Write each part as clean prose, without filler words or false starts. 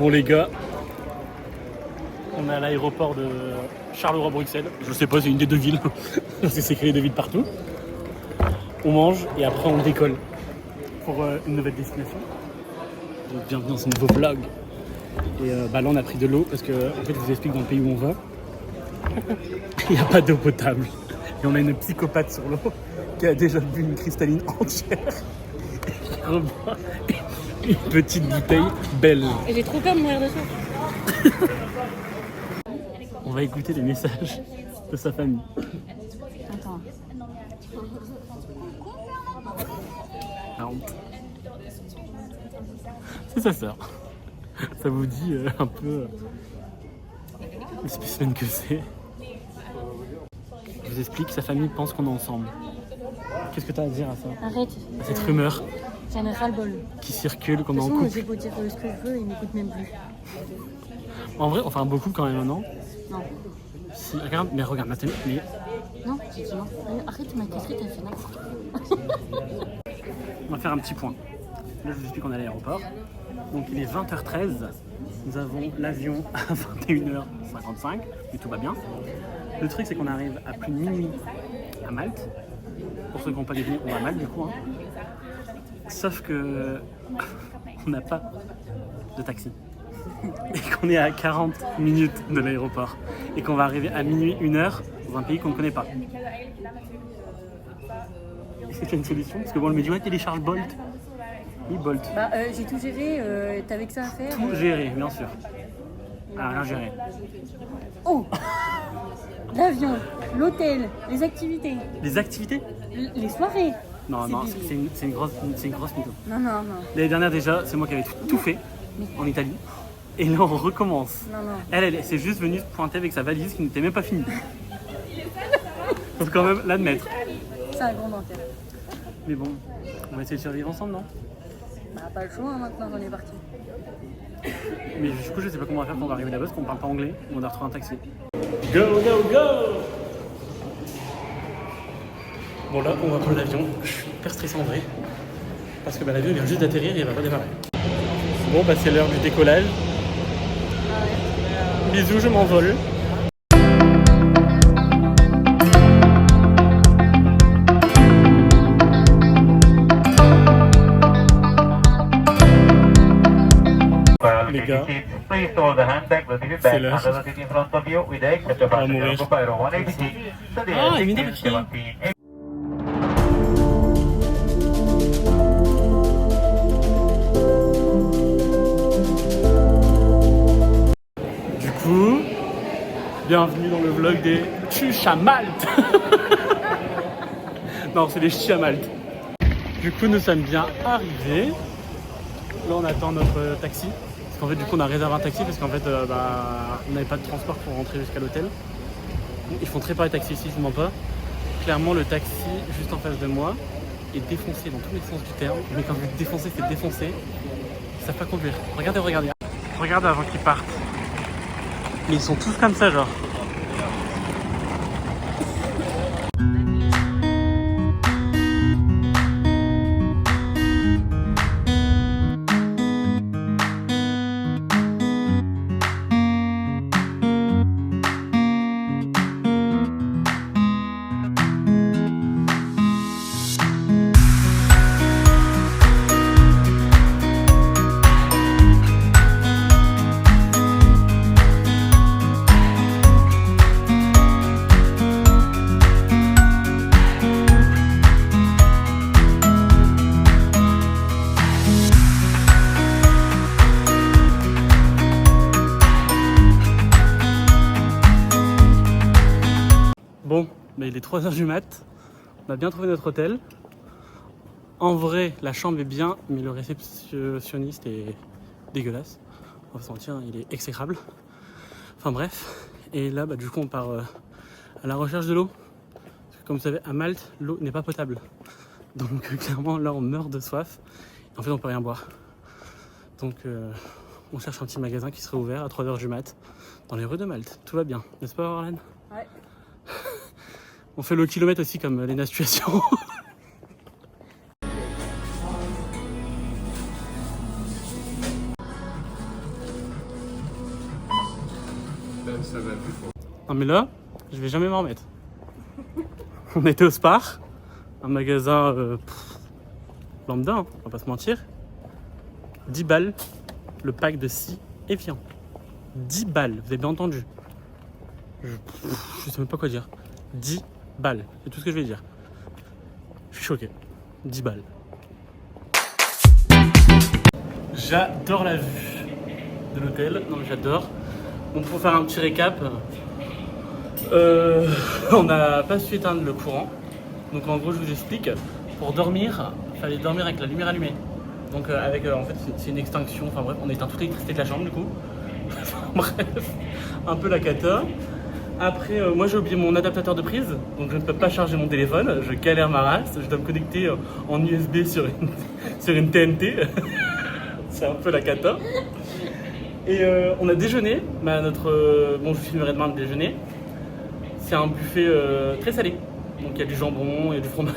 Bon les gars, on est à l'aéroport de Charleroi-Bruxelles. Je sais pas, c'est une des deux villes. Parce que c'est créé deux villes partout. On mange et après on décolle pour une nouvelle destination. Donc bienvenue dans ce nouveau vlog. Et là on a pris de l'eau parce que en fait je vous explique dans le pays où on va, il n'y a pas d'eau potable. Et on a une psychopathe sur l'eau qui a déjà bu une cristalline entière. Et qui reboit une petite bouteille belle. Et j'ai trop peur de mourir de soif. On va écouter les messages de sa famille. Attends. La honte. C'est sa sœur. Ça vous dit un peu le spécimen que c'est. Je vous explique, sa famille pense qu'on est ensemble. Qu'est-ce que tu as à dire à ça? Arrête. À cette rumeur J'en ai ras-le-bol. qui circule, qu'on De est en toute façon, couple. j'ai beau dire ce que je veux, il m'écoute même plus. En vrai, on fait un beau couple quand même, non? Non. Si, regarde, mais regarde, maintenant, mais Non, j'ai dit non. Arrête, ma casquette, elle fait n'importe quoi. on va faire un petit point. Là, je vous explique qu'on est à l'aéroport. Donc, il est 20h13. Nous avons l'avion à 21h55, mais tout va bien. Le truc, c'est qu'on arrive à plus de minuit à Malte. Pour ceux qui n'ont pas deviné, on va à Malte du coup. Hein. Sauf que on n'a pas de taxi. Et qu'on est à 40 minutes de l'aéroport. Et qu'on va arriver à minuit, 1h, dans un pays qu'on ne connaît pas. Est-ce que tu as une solution? Parce que bon, le dit ouais, télécharge Bolt. Oui, Bolt. Bah, j'ai tout géré. T'avais que ça à faire. Tout géré, bien sûr. Ah, rien géré. Oh. L'avion, l'hôtel, les activités, Les activités? les soirées. Non, C'est non, débile. c'est une grosse mytho. Non, non, non. L'année dernière déjà, c'est moi qui avais tout fait en Italie. Et là, on recommence. Non, non. Elle s'est juste venue se pointer avec sa valise qui n'était même pas finie. Faut quand même l'admettre. C'est un grand dentaire. Mais bon, on va essayer de survivre ensemble, non? Bah, pas le choix, hein, maintenant, on est parti. Mais du coup, je sais pas comment on va faire quand on va arriver là-bas parce qu'on parle pas anglais. On doit retrouver un taxi. Go, go, go! Bon, là, on va prendre l'avion. Je suis hyper stressé en vrai. Parce que l'avion vient juste d'atterrir et il va pas démarrer. Bon, bah, c'est l'heure du décollage. Bisous, je m'envole. Les gars, c'est l'heure. On va mourir. Ah, il vient d'arriver. Du coup, bienvenue dans le vlog des Chuches à Malte. Non, c'est des Chuches à Malte. Du coup, nous sommes bien arrivés. Là, on attend notre taxi. Parce qu'en fait, du coup, on a réservé un taxi parce qu'en fait, on n'avait pas de transport pour rentrer jusqu'à l'hôtel. Ils font très pas les taxis ici, je ne mens pas. Clairement, le taxi juste en face de moi est défoncé dans tous les sens du terme. Mais quand je dis défoncé, c'est défoncé. Ils savent pas conduire. Regardez, regardez. Regardez avant qu'ils partent. Mais ils sont tous comme ça, genre. Bon, bah il est 3h du mat, on a bien trouvé notre hôtel. En vrai, la chambre est bien, mais le réceptionniste est dégueulasse. On va se mentir, il est exécrable. Enfin bref, et là, du coup, on part à la recherche de l'eau. Parce que comme vous savez, à Malte, l'eau n'est pas potable. Donc clairement, là, on meurt de soif. En fait, on peut rien boire. Donc, on cherche un petit magasin qui serait ouvert à 3h du mat, dans les rues de Malte. Tout va bien, n'est-ce pas, Orlane? Ouais. On fait le kilomètre aussi comme Léna Situation. Non mais là, je vais jamais m'en remettre. On était au Spar, un magasin lambda, hein, on va pas se mentir. 10 balles, le pack de scie Evian. 10 balles, vous avez bien entendu. Je sais même pas quoi dire. 10 balles, c'est tout ce que je vais dire. Je suis choqué. 10 balles. J'adore la vue de l'hôtel. Non mais j'adore. Donc pour faire un petit récap, on n'a pas su éteindre le courant. Donc en gros je vous explique. Pour dormir, il fallait dormir avec la lumière allumée. Donc en fait c'est une extinction. Enfin bref, on éteint toute l'électricité de la chambre du coup. Bref, un peu la cata. Après, moi j'ai oublié mon adaptateur de prise, donc je ne peux pas charger mon téléphone, je galère ma race, je dois me connecter en USB sur une TNT. C'est un peu la cata. Et on a déjeuné, bon je filmerai demain le déjeuner. C'est un buffet très salé, donc il y a du jambon, il y a du fromage.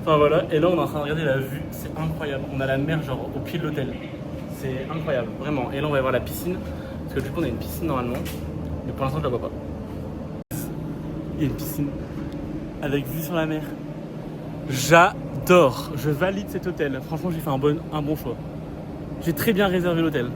Enfin voilà, et là on est en train de regarder la vue, c'est incroyable. On a la mer genre au pied de l'hôtel, c'est incroyable, vraiment. Et là on va voir la piscine, parce que du coup on a une piscine normalement. Mais pour l'instant, je la vois pas. Il y a une piscine avec vue sur la mer. J'adore. Je valide cet hôtel. Franchement, j'ai fait un bon choix. J'ai très bien réservé l'hôtel.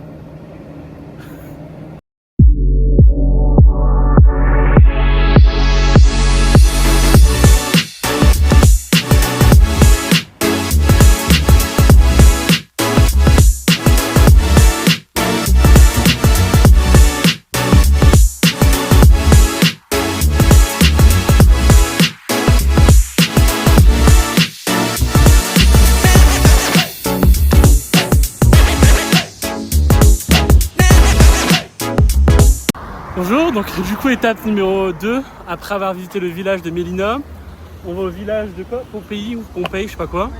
Bonjour, donc du coup étape numéro 2, après avoir visité le village de Mélina, on va au village de quoi? Pompéi ou Pompéi, je sais pas quoi.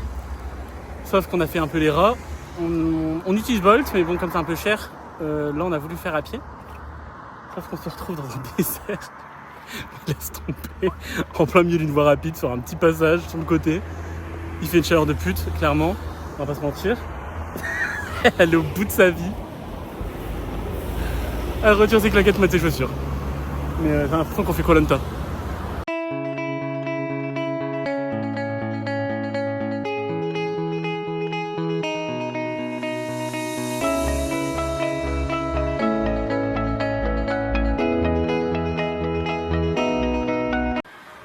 Sauf qu'on a fait un peu les rats. On utilise Bolt, mais bon comme c'est un peu cher, là on a voulu faire à pied. Sauf qu'on se retrouve dans un désert, laisse tomber, en plein milieu d'une voie rapide sur un petit passage sur le côté. Il fait une chaleur de pute, clairement, on va pas se mentir. Elle est au bout de sa vie. Elle retire ses claquettes, mettre ses chaussures. Mais j'ai l'impression qu'on fait Koh-Lanta.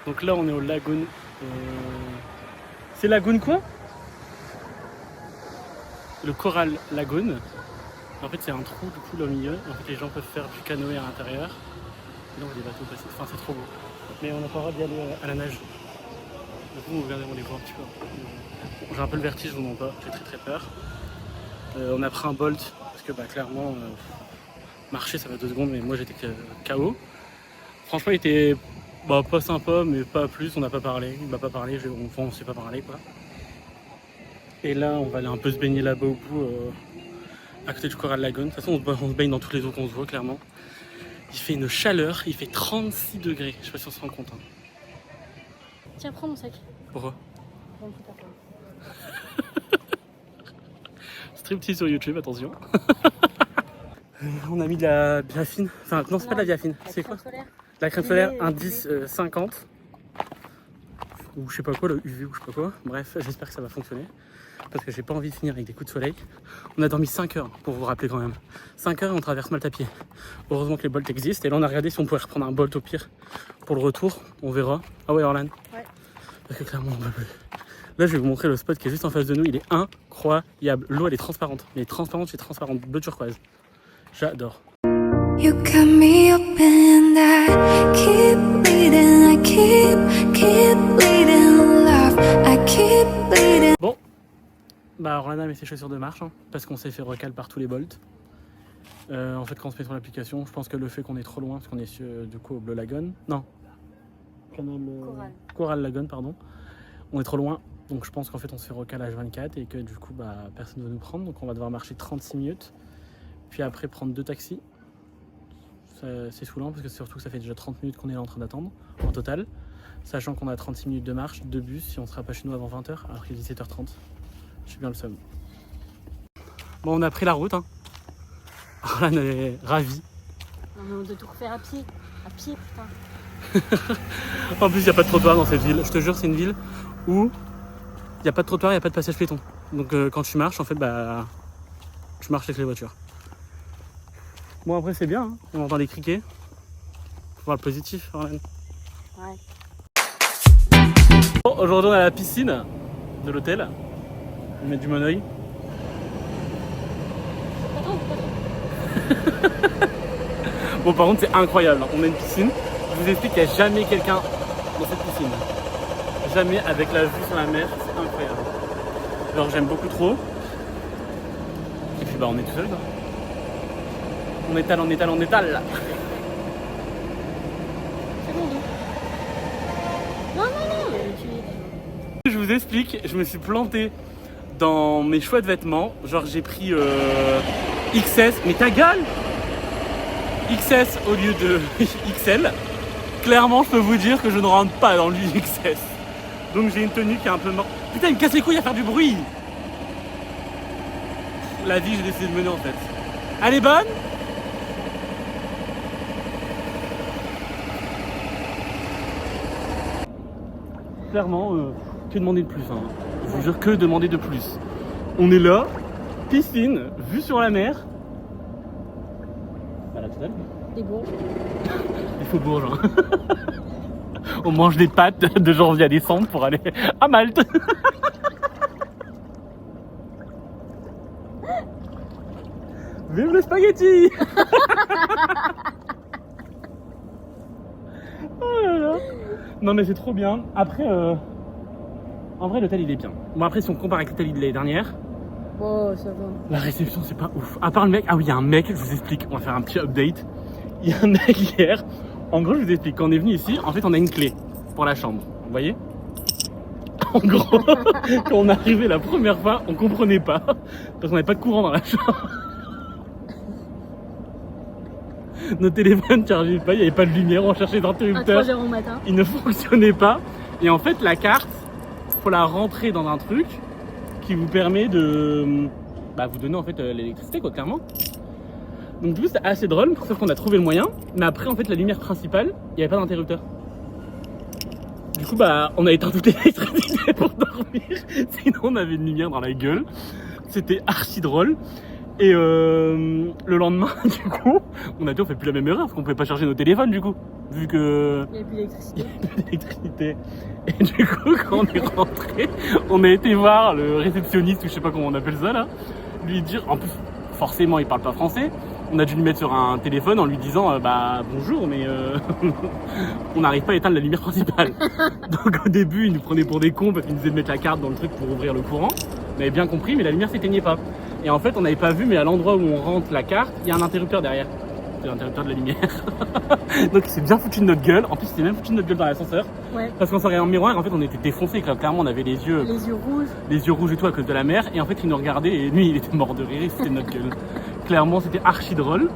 Donc là on est au lagoon. C'est lagoon quoi? Le Coral Lagoon. En fait, c'est un trou du coup là au milieu. En fait, les gens peuvent faire du canoë à l'intérieur. Et là, on voit des bateaux passer. Enfin, c'est trop beau. Mais on n'a pas le droit d'y aller à la nage. Du coup, regardez, on les voit un petit peu. J'ai un peu le vertige, je vous mens pas. J'ai très très peur. On a pris un Bolt parce que clairement, marcher ça va 2 secondes, mais moi j'étais KO. Franchement, il était pas sympa, mais pas plus. On n'a pas parlé. Il m'a pas parlé. On s'est pas parlé quoi. Et là, on va aller un peu se baigner là-bas au bout. À côté du Coral Lagoon. De toute façon, on se baigne dans toutes les eaux qu'on se voit, clairement. Il fait une chaleur, il fait 36 degrés. Je sais pas si on se rend compte. Hein. Tiens, prends mon sac. Pourquoi? Striptease sur YouTube, attention. On a mis de la biafine. Enfin, non, c'est pas de la biafine. C'est quoi? La crème solaire, indice 50. Ou je sais pas quoi, le UV ou je sais pas quoi. Bref, j'espère que ça va fonctionner. Parce que j'ai pas envie de finir avec des coups de soleil. On a dormi 5 heures pour vous rappeler quand même. 5 heures et on traverse Malte à pied. Heureusement que les Bolts existent. Et là on a regardé si on pouvait reprendre un Bolt au pire pour le retour. On verra. Ah ouais Orlan. Ouais. Parce que clairement on va plus. Là je vais vous montrer le spot qui est juste en face de nous. Il est incroyable. L'eau elle est transparente. Mais transparente, c'est transparente. Bleu turquoise. J'adore. You got me open and I keep bleeding, I keep bleeding love, I keep bleeding. Bon, Orlana met ses chaussures de marche hein, parce qu'on s'est fait recal par tous les Bolts. En fait, quand on se met sur l'application, je pense que le fait qu'on est trop loin, parce qu'on est du coup au Bleu Lagoon, non, Coral Lagoon, pardon, on est trop loin, donc je pense qu'en fait on se fait recal H24 et que du coup personne ne va nous prendre, donc on va devoir marcher 36 minutes, puis après prendre 2 taxis. C'est saoulant parce que surtout que ça fait déjà 30 minutes qu'on est là en train d'attendre en total, sachant qu'on a 36 minutes de marche, 2 bus si on sera pas chez nous avant 20h alors qu'il est 17h30. Je suis bien le seum. Bon, on a pris la route. Hein. Orlan est ravie. Non, mais on doit tout refaire à pied. À pied, putain. En plus, il n'y a pas de trottoir dans cette ville. Je te jure, c'est une ville où il n'y a pas de trottoir, il n'y a pas de passage piéton. Donc quand tu marches, en fait, bah, tu marches avec les voitures. Bon, après, c'est bien, hein. On entend les criquets. Faut voir le positif, quand même. Ouais. Bon, aujourd'hui, on est à la piscine de l'hôtel. On met du monoeil. Bon, par contre, c'est incroyable. On a une piscine. Je vous explique qu'il n'y a jamais quelqu'un dans cette piscine. Jamais avec la vue sur la mer. C'est incroyable. Alors, j'aime beaucoup trop. Et puis, bah, on est tout seul, quoi. On étale, on étale, on étale. C'est bon, non, non. Je vous explique, je me suis planté dans mes choix de vêtements. Genre, j'ai pris XS. Mais ta gueule! XS au lieu de XL. Clairement, je peux vous dire que je ne rentre pas dans le XS. Donc j'ai une tenue qui est un peu morte. Putain, il me casse les couilles à faire du bruit. La vie, j'ai décidé de mener en fait. Elle est bonne? Clairement, que demander de plus, hein. Je vous jure, que demander de plus. On est là, piscine, vue sur la mer. Voilà, tout à l'heure. Des bourges. Il faut bourge. Hein. On mange des pâtes de janvier à décembre pour aller à Malte. Vive le spaghetti. Oh là là. Non mais c'est trop bien. Après, en vrai l'hôtel il est bien. Bon après si on compare avec l'hôtel de l'année dernière, Oh, ça va. la réception c'est pas ouf. À part le mec, ah oui il y a un mec, je vous explique, on va faire un petit update. Il y a un mec hier, en gros je vous explique, quand on est venu ici, en fait on a une clé pour la chambre, vous voyez? En gros, quand on est arrivé la première fois, on comprenait pas, parce qu'on n'avait pas de courant dans la chambre. Nos téléphones ne chargeaient pas, il n'y avait pas de lumière, on cherchait des À interrupteurs, 3h au matin. ils ne fonctionnaient pas. Et en fait la carte, faut la rentrer dans un truc qui vous permet de vous donner en fait l'électricité quoi, clairement. Donc du coup c'était assez drôle, sauf qu'on a trouvé le moyen, mais après en fait la lumière principale, il n'y avait pas d'interrupteur. Du coup on a éteint toute l'électricité pour dormir, sinon on avait une lumière dans la gueule. C'était archi drôle. Et le lendemain du coup, on a dit on fait plus la même erreur parce qu'on pouvait pas charger nos téléphones du coup, vu que Il n'y a plus d'électricité. d'électricité. Et du coup quand on est rentré, on a été voir le réceptionniste ou je sais pas comment on appelle ça là, lui dire, en plus forcément il parle pas français, on a dû lui mettre sur un téléphone en lui disant bonjour mais on n'arrive pas à éteindre la lumière principale. Donc au début il nous prenait pour des cons parce qu'il nous disait de mettre la carte dans le truc pour ouvrir le courant, on avait bien compris mais la lumière s'éteignait pas. Et en fait on n'avait pas vu mais à l'endroit où on rentre la carte, il y a un interrupteur derrière. C'est l'interrupteur de la lumière. Donc il s'est bien foutu de notre gueule, en plus il s'est même foutu de notre gueule dans l'ascenseur. Ouais. Parce qu'on s'en regardait en miroir, en fait on était défoncés, clairement on avait les yeux rouges et tout à cause de la mer, et en fait il nous regardait et lui il était mort de rire, il se foutait de notre gueule. Clairement c'était archi drôle.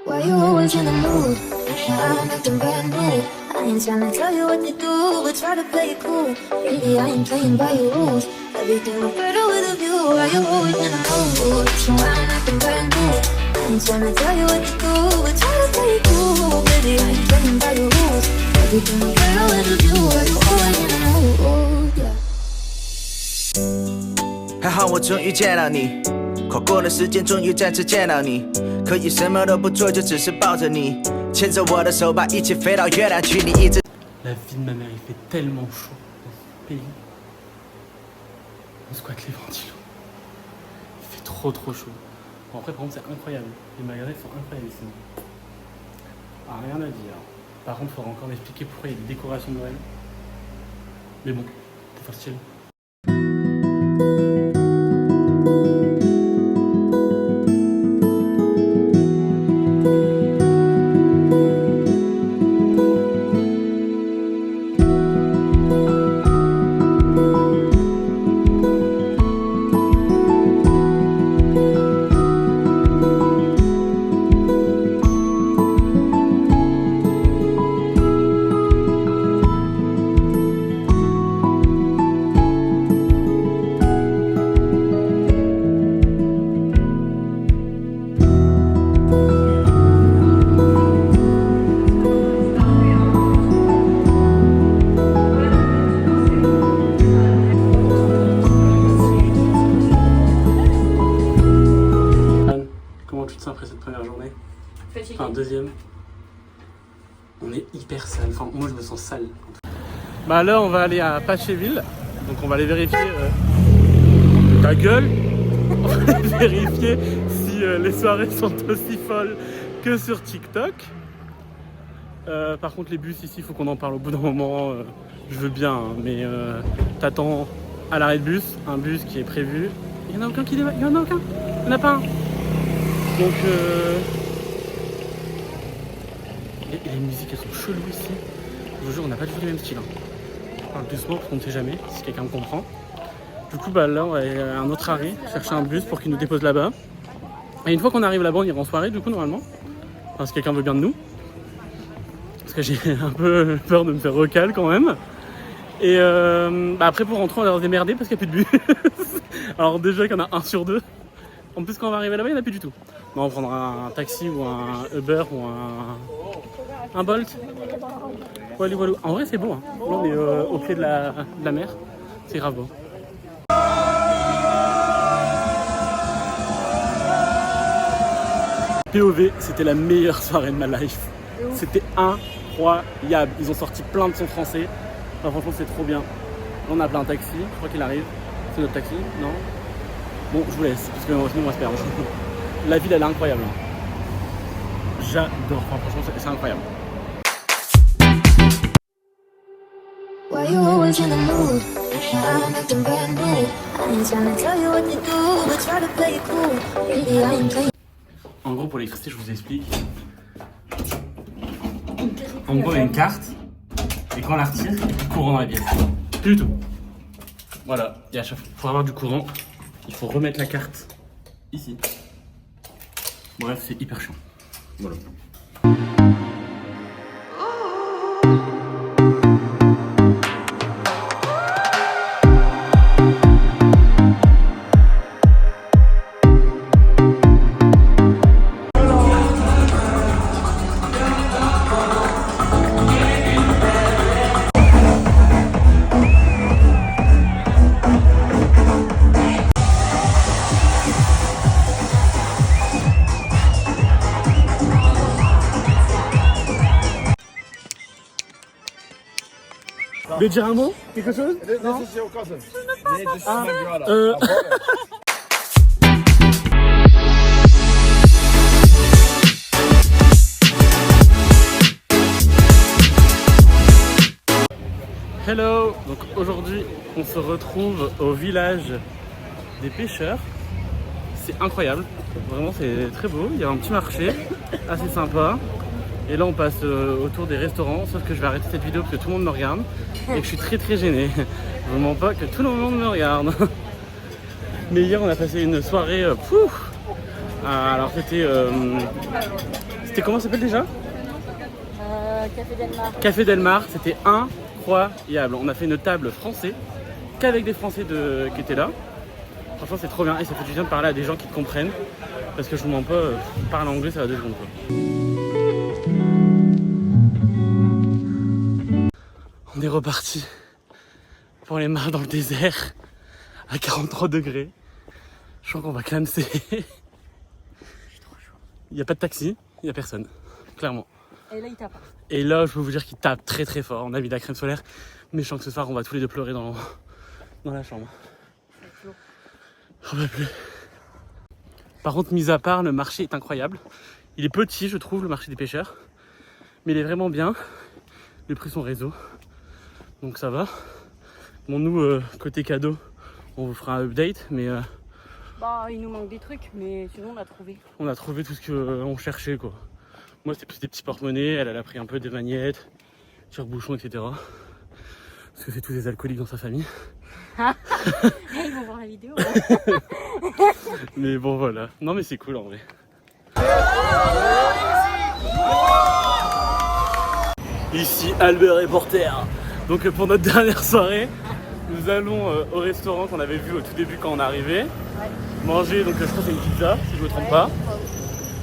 Why you always in the mood? I'm acting brand new. I ain't tryna tell you what to do, but try to play it cool. Really, I ain't playing by your rules. Everything look better with a view. Why you always in the mood? So I'm acting brand new. I ain't tryna tell you what to do, but try to play it cool. Baby, I ain't playing by your rules. Everything look better with a view. Why you always in the mood? Yeah. 还好我终于见到你，跨过了时间，终于再次见到你。可以什么都不做，就只是抱着你，牵着我的手，把一起飞到月亮去。你一直。La vie de ma mère, il fait tellement chaud dans ce pays. On squatte les ventilos. Il fait trop chaud. Bon après par contre c'est incroyable. Les magasins sont incroyables ici. Ah, rien à dire. Par contre il faudra encore m'expliquer pourquoi il y a des décorations de Noël. Mais bon, pour faire style. Enfin, deuxième. On est hyper sale. Enfin, moi, je me sens sale. Bah là, on va aller à Pacheville. Donc, on va aller vérifier ta gueule. On va aller vérifier si les soirées sont aussi folles que sur TikTok. Par contre, les bus ici, il faut qu'on en parle au bout d'un moment. Je veux bien, hein, mais t'attends à l'arrêt de bus, un bus qui est prévu. Il n'y en a aucun qui démarre. Il n'y en a aucun. Il n'y en a pas un. Donc, les musiques, elles sont cheloues ici. Je vous jure, on n'a pas du tout le même style. Hein. Je parle doucement parce qu'on ne sait jamais si quelqu'un me comprend. Du coup, bah là, on va aller à un autre arrêt, chercher un bus pour qu'il nous dépose là-bas. Et une fois qu'on arrive là-bas, on ira en soirée, du coup, normalement. Enfin, si quelqu'un veut bien de nous. Parce que j'ai un peu peur de me faire recal quand même. Et bah après, pour rentrer, on va devoir se démerder parce qu'il n'y a plus de bus. Alors, déjà qu'il y en a un sur deux. En plus, quand on va arriver là-bas, il n'y en a plus du tout. Bon, on prendra un taxi ou un Uber ou un Bolt. Walou, walou. En vrai, c'est beau. Hein. Là, on est au pied de la mer. C'est grave beau. POV, c'était la meilleure soirée de ma life. C'était incroyable. Ils ont sorti plein de sons français. Enfin, franchement, c'est trop bien. Là, on a appelé un taxi. Je crois qu'il arrive. C'est notre taxi, non? Bon, je vous laisse, parce que sinon on va se perdre. La ville, elle est incroyable. J'adore. Enfin, franchement, c'est incroyable. Why you always in the mood? I'm acting brand new. I ain't trying to tell you what to do, but try to play it cool. Really, I ain't playing. En gros, pour l'électricité, je vous explique. En gros, il y a une carte, et quand on la retire, il y a du courant dans la pièce. Plus du tout. Voilà, et à chaque fois, pour avoir du courant, il faut remettre la carte ici. Bref, c'est hyper chiant. Voilà. Vous voulez dire un mot? Quelque chose? Non? Hello! Donc aujourd'hui, on se retrouve au village des pêcheurs. C'est incroyable, vraiment c'est très beau. Il y a un petit marché assez sympa. Et là on passe autour des restaurants, sauf que je vais arrêter cette vidéo parce que tout le monde me regarde et que je suis très gêné. Je ne mens pas que tout le monde me regarde. Mais hier on a passé une soirée alors c'était comment ça s'appelle déjà? Café Delmar. Café Delmar, c'était incroyable. On a fait une table français qu'avec des Français qui étaient là. Franchement c'est trop bien et ça fait du bien de parler à des gens qui te comprennent. Parce que je vous mens pas, parler anglais ça va 2 secondes quoi. On est reparti pour les mares dans le désert à 43 degrés. Je crois qu'on va clamser. Il n'y a pas de taxi, il n'y a personne, clairement. Et là il tape. Et là je peux vous dire qu'il tape très fort. On a mis de la crème solaire, mais je sens que ce soir on va tous les deux pleurer dans la chambre. J'en peux plus. Par contre, mis à part, le marché est incroyable. Il est petit, je trouve, le marché des pêcheurs. Mais il est vraiment bien. Les prix sont réseau. Donc ça va. Bon, nous, côté cadeau, on vous fera un update. Mais Bah, il nous manque des trucs, mais sinon on a trouvé. on a trouvé tout ce qu'on cherchait, quoi. Moi, c'était plus des petits porte-monnaies. Elle a pris un peu des magnettes, tire-bouchons, etc. Parce que c'est tous des alcooliques dans sa famille. Ils vont voir la vidéo. Mais bon, voilà. Non, mais c'est cool en vrai. Ici, Albert Reporter. Donc, pour notre dernière soirée, nous allons au restaurant qu'on avait vu au tout début quand on est arrivé. Manger, donc je crois que c'est une pizza, si je me trompe pas.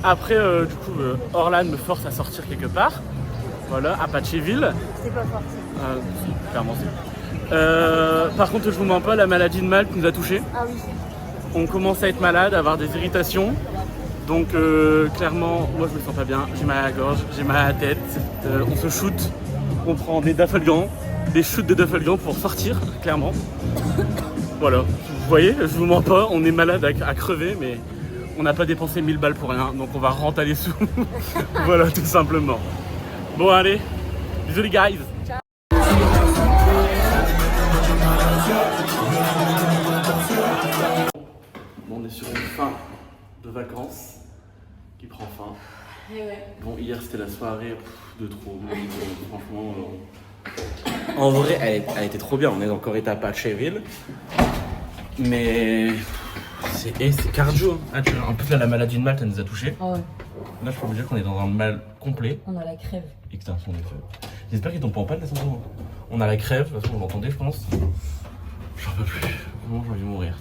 Après, du coup, Orlan me force à sortir quelque part. Voilà, à Pacheville. C'est pas forcé. Si, clairement, c'est. Par contre, je vous mens pas, la maladie de Malte nous a touchés. Ah oui. On commence à être malade, à avoir des irritations. Donc clairement, moi je me sens pas bien, j'ai mal à la gorge, j'ai mal à la tête, on se shoot, on prend des Daffelgans, des shoots de Daffelgans pour sortir, clairement. Voilà, vous voyez, je vous mens pas, on est malade à crever, mais on n'a pas dépensé 1000 balles pour rien, donc on va rentrer les sous. Voilà, tout simplement. Bon allez, bisous les guys. Bon, on est sur une fin de vacances qui prend fin. Bon, hier c'était la soirée de trop. Franchement, en vrai, elle était trop bien. On est encore été à Patcheville, mais c'est cardio. Ah, en plus, là, la maladie de Malte, elle nous a touchés. Ah ouais, Là, je peux vous dire qu'on est dans un mal complet. on a la crève. Et que c'est un son d'effet. J'espère qu'ils tombent pas en panne, les sons. On a la crève, de toute façon, vous l'entendez, je pense. J'en peux plus. Vraiment, j'ai envie de mourir.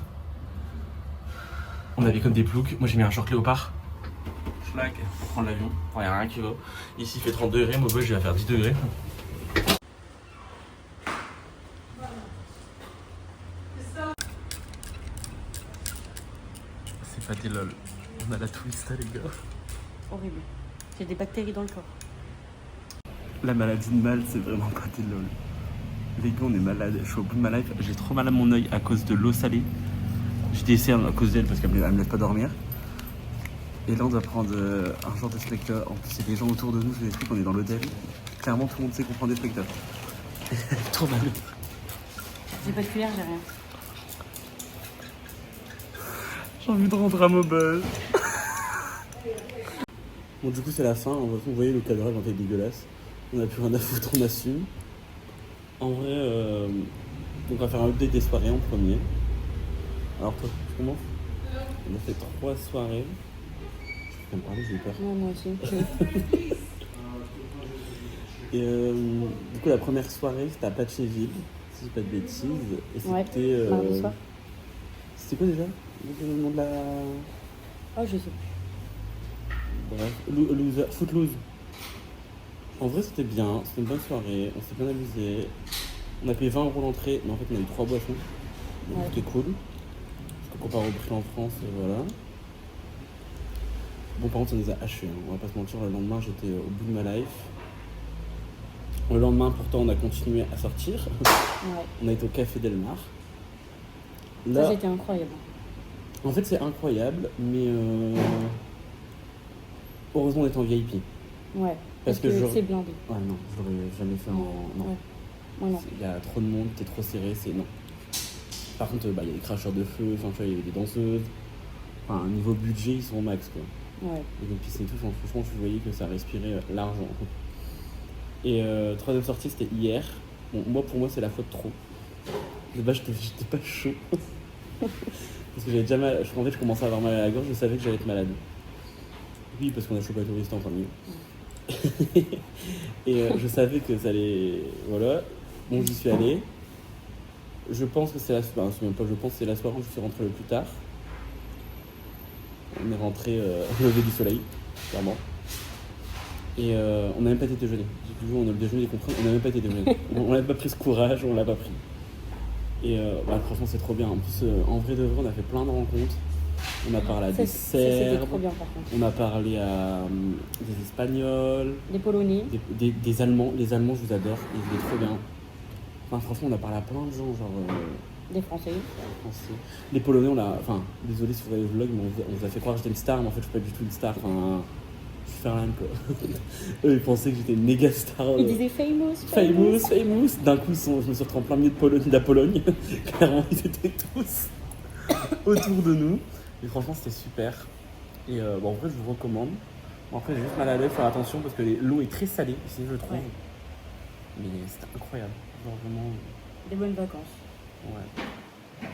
On avait comme des ploucs. Moi, j'ai mis un short léopard. Schlag, pour prendre l'avion. Il n'y a rien qui va. Ici, il fait 30 degrés. Moi, je vais faire 10 degrés. C'est pas des lol. On a la twist, les gars. Horrible. J'ai des bactéries dans le corps. La maladie de Malte, c'est vraiment pas des lol. Les gars, on est malade. Je suis au bout de ma life. J'ai trop mal à mon œil à cause de l'eau salée. J'ai des cernes à cause d'elle parce qu'elle me laisse pas dormir. Et là, on doit prendre un genre de spectacle. En plus, il y a des gens autour de nous. Je vous explique, on est dans l'hôtel. Clairement, tout le monde sait qu'on prend des spectacles. Trop mal. J'ai pas de cuillère, j'ai rien. J'ai envie de rentrer à Maubeuge. Bon, du coup, c'est la fin. Vous voyez, le cadrage était dégueulasse. On a plus rien à foutre, on assume. En vrai, donc on va faire un update des soirées en premier. Alors, toi, tu commences? On a fait 3 soirées. Je vais me parler, j'ai eu peur. Ouais, moi aussi. Et du coup, la première soirée, c'était à Patcheville, si je dis pas de bêtises. Et c'était. Ouais, mardi soir. C'était quoi déjà? Le nom de la. Oh, je sais plus. Bref, Footloose. En vrai, c'était bien, c'était une bonne soirée, on s'est bien amusé. On a payé 20 € l'entrée, mais en fait, on a eu 3 boissons. Donc Ouais. c'était cool. Parce que comparé au prix en France, voilà. Bon, par contre, ça nous a haché, hein. On va pas se mentir, le lendemain, j'étais au bout de ma life. Le lendemain, pourtant, on a continué à sortir. Ouais. On a été au Café Del Mar. Ça, Là, c'était incroyable. en fait, c'est incroyable, mais heureusement, on est en VIP. Ouais. Parce Parce que que je- c'est blindé. Ouais, non, je l'aurais jamais fait en. Non. Ouais. Moi non. Il y a trop de monde, t'es trop serré, c'est non. Par contre, il y a des cracheurs de feu, enfin, tu vois, il y avait des danseuses. Enfin, niveau budget, ils sont au max, quoi. Ouais. Et donc, piscine et tout, enfin, franchement, tu voyais que ça respirait l'argent. Et troisième sortie, c'était hier. Bon, pour moi, c'est la fois de trop. De base, j'étais pas chaud. Parce que j'avais déjà mal. En fait, je commençais à avoir mal à la gorge, je savais que j'allais être malade. Oui, parce qu'on a chopé à touriste en plein milieu. Et je savais que ça allait. Voilà. Bon, j'y suis allé. Je pense que c'est la. Enfin, même pas, je pense que c'est la soirée où je suis rentré le plus tard. On est rentré au lever du soleil, clairement. Et on n'a même pas été déjeuner. J'ai toujours, on a le déjeuner des contraintes, on n'a même pas été déjeuner. On n'a pas pris ce courage, on l'a pas pris. Et franchement, c'est trop bien. En plus, en vrai de vrai, on a fait plein de rencontres. On a parlé à des Ça, c'était Serbes, trop bien par contre. on a parlé à des Espagnols, Des Polonais. des Allemands. Les Allemands, je vous adore, ils étaient trop bien. Enfin, franchement, on a parlé à plein de gens, genre Des Français. français. Les Polonais, on l'a. Enfin, désolé si vous voyez le vlog, mais on vous a fait croire que j'étais une star, mais en fait, je suis pas du tout une star. Enfin, je suis Ferland, quoi. Eux, ils pensaient que j'étais une méga star. Ils disaient famous. Famous. D'un coup, je me suis retrouvé en plein milieu de la Pologne. Clairement, ils étaient tous autour de nous. Et franchement, c'était super. Et bon, en vrai, je vous recommande. Bon, après, j'ai juste mal à l'œil, faire attention parce que l'eau est très salée ici, je trouve. Ouais. Mais c'était incroyable. Genre vraiment. Des bonnes vacances. Ouais.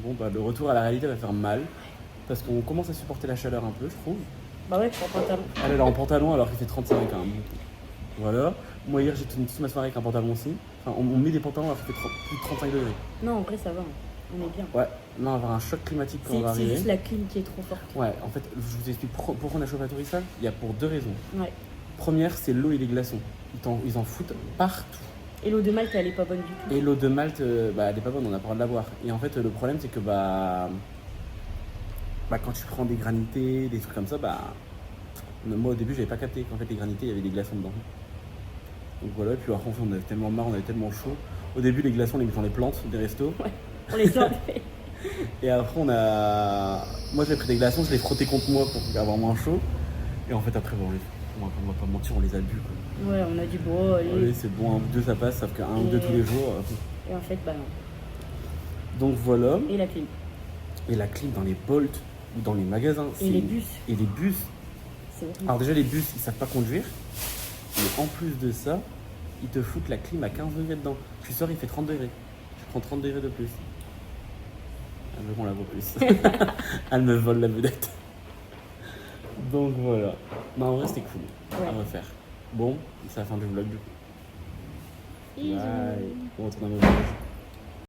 Bon, bah, le retour à la réalité va faire mal. Parce qu'on commence à supporter la chaleur un peu, je trouve. Bah ouais, je prends pantalon. Elle est en pantalon alors qu'il fait 35 quand même. Voilà. Moi, hier, j'ai tenu toute ma soirée avec un pantalon aussi. Enfin, on met des pantalons alors qu'il fait plus de 35 degrés. Non, en vrai, ça va. On est bien. Ouais, là, on va avoir un choc climatique quand on va C'est arriver. juste la clim qui est trop forte. Ouais, en fait, je vous explique pourquoi on a chauffé à Tourista. Il y a pour 2 raisons. Ouais. Première, c'est l'eau et les glaçons. Ils en foutent partout. Et l'eau de Malte, elle est pas bonne du tout. Et l'eau de Malte, elle est pas bonne, on n'a pas le droit de la boire. Et en fait, le problème, c'est que bah, quand tu prends des granités, des trucs comme ça, bah, moi au début j'avais pas capté qu'en fait les granités il y avait des glaçons dedans. Donc voilà, et puis après on avait tellement marre, on avait tellement chaud. Au début les glaçons on les met dans les plantes des restos. Ouais, on les enlevait. Et après moi j'avais pris des glaçons, je les frottais contre moi pour avoir moins chaud. Et en fait après bon, on va pas mentir, on les a bu quoi. Ouais, on a dit bon, allez. Allez, c'est bon, un ou deux ça passe, sauf qu'un ou deux tous les jours. Et en fait, bah non. Donc voilà. Et la clim. Et la clim dans les Bolt ou dans les magasins. Et les bus. Et les bus. C'est horrible. Alors déjà les bus ils savent pas conduire. Mais en plus de ça, ils te foutent la clim à 15 degrés dedans. Tu sors, il fait 30 degrés. Tu prends 30 degrés de plus. Elle veut qu'on la voit plus. Elle me vole la vedette. Donc voilà. Mais en vrai c'était cool à refaire. Bon, c'est la fin du vlog du coup. Bisous. Bye. On retourne à nos villages.